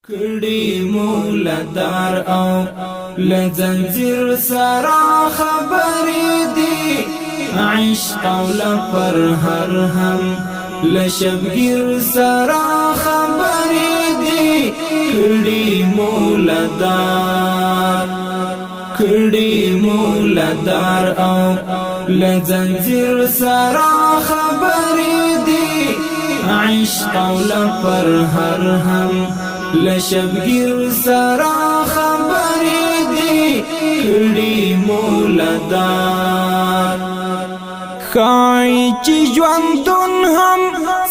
کړي مولدار او لزنجیر سرا خبرې دي عشق او لپر هر هم لشبگیر سرا خبرې دي کړي مولدار او لزنجیر سرا خبرې دي عشق او لپر هر هم لشبگیر سرا خبرې دي کړي مولدار خای چې ژوندون هم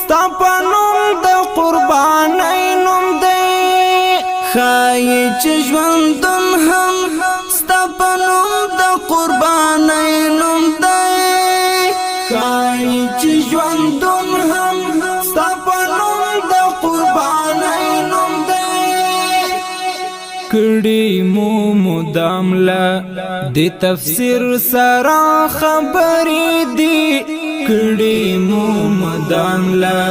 ستا په نوم د قربانۍ نوم دی خای چې ژوندون هم ستا په نوم د قربانۍ نوم دی خای چې ژوندون هم ستا په نوم د قربانۍ نوم کړي مو مدام لا د تفسیر سرا خبرې دي کړي مو مدام لا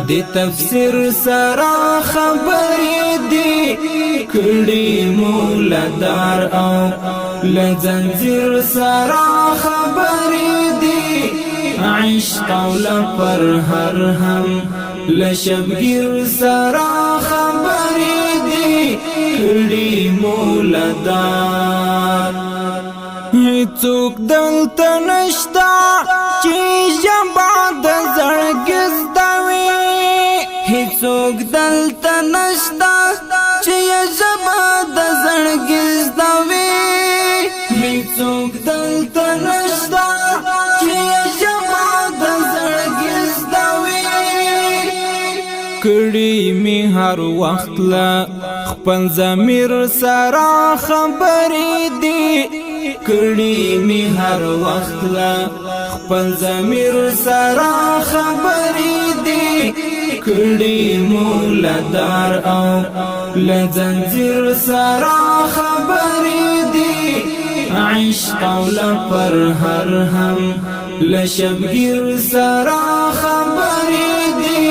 د تفسیر سرا خبرې دي کړي مولدار او لزنجیر سرا خبرې دي عشق او لپر هر هم لشبگیر سرا خبرې دي کړي مولدار هیڅوک دلته نشتا چې ژبه د زړګي زده وي هیڅوک دلته نشتا چې ژبه د زړګي زده وي هیڅوک دلته نشتا چې ژبه د زړګي زده وي کړي می هر وخت لا خپل ضمیر سرا خبرې دي کړي می هر وخت لا خپل ضمیر سرا خبرې دي کړي مولدار او لزنجیر سرا خبرې دي عشق او لپر هر هم لشبگیر سرا خبرې دي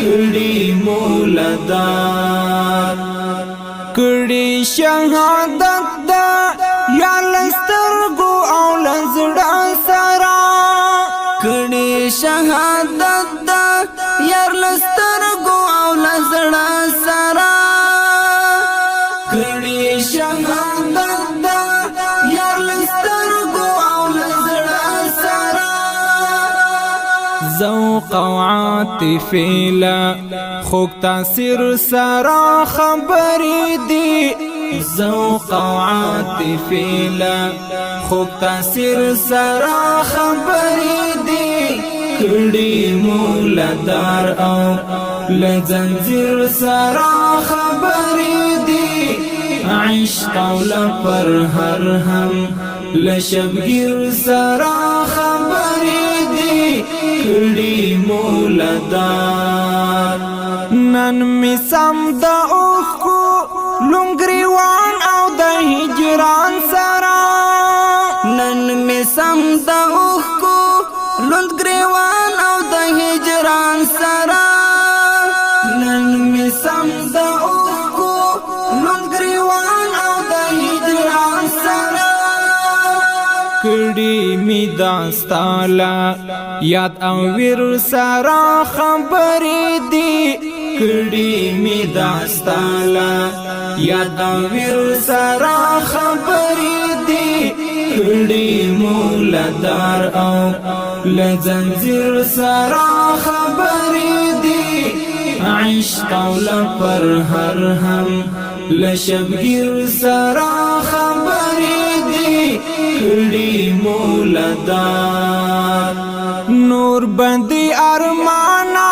کړي مولدار کړي شهادت دا یا لسترګو او لزړه سرا کړي شهادت دا یا لسترګو او لزړه سرا کړي شهادت دا یا لسترګو او لزړه سرا ذوق او عاطفه لا خوږ تاثیر سرا خبرې دي ذوق او عاطفه لا خوږ تاثیر سرا خبرې دي کړي مولدار او لزنجیر سرا خبرې دي عشق او لپر هر هم لشبگیر سرا خبرې دي کړي مولدار نن می سم د اوخو لونګریوان او د هجران سرا نن می سم د اوخو لونګریوان او د هجران سرا نن می سم د اوخو لونګریوان او د هجران سرا کړي می داستالا یاد او ویر سرا خبرې دي کړي می داستالا یاد او ویر سرا خبرې دي کړي مولدار او لزنجیر سرا خبرې دي عشق او لپر هر هم لشبگیر سرا خبرې دي کړي مولدار نور بندي ارمانا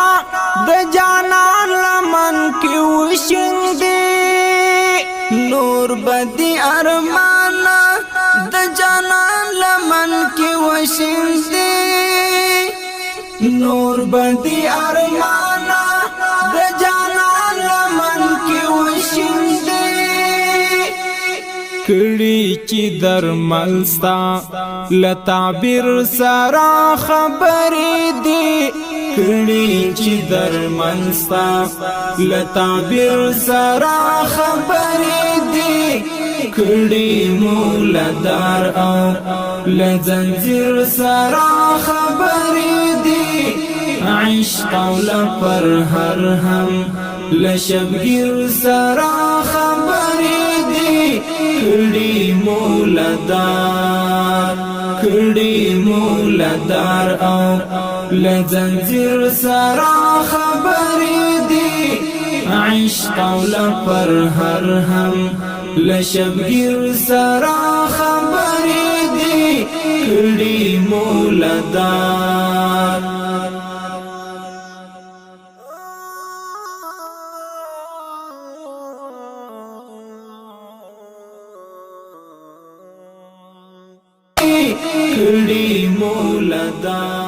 د جانان لمن کې وشندي نور بندي ارمانا د جانان لمن کې وشندي نور بندي ارمانا د جانان لمن کې وشندي کړي چې درمل ستا لتعبیر سرا خبرې دي کړي چې درمنستا لتعبیر سرا خبرې دي کړي مولدار او لزنجیر سرا خبرې دي عشق او لپر هر هم لشبگیر سرا خبرې دي کړي مولدار او لزنجیر سرا خبرې دي عشق او لپر هر هم لشبگیر سرا خبرې دي کړي مولدار کړي مولدار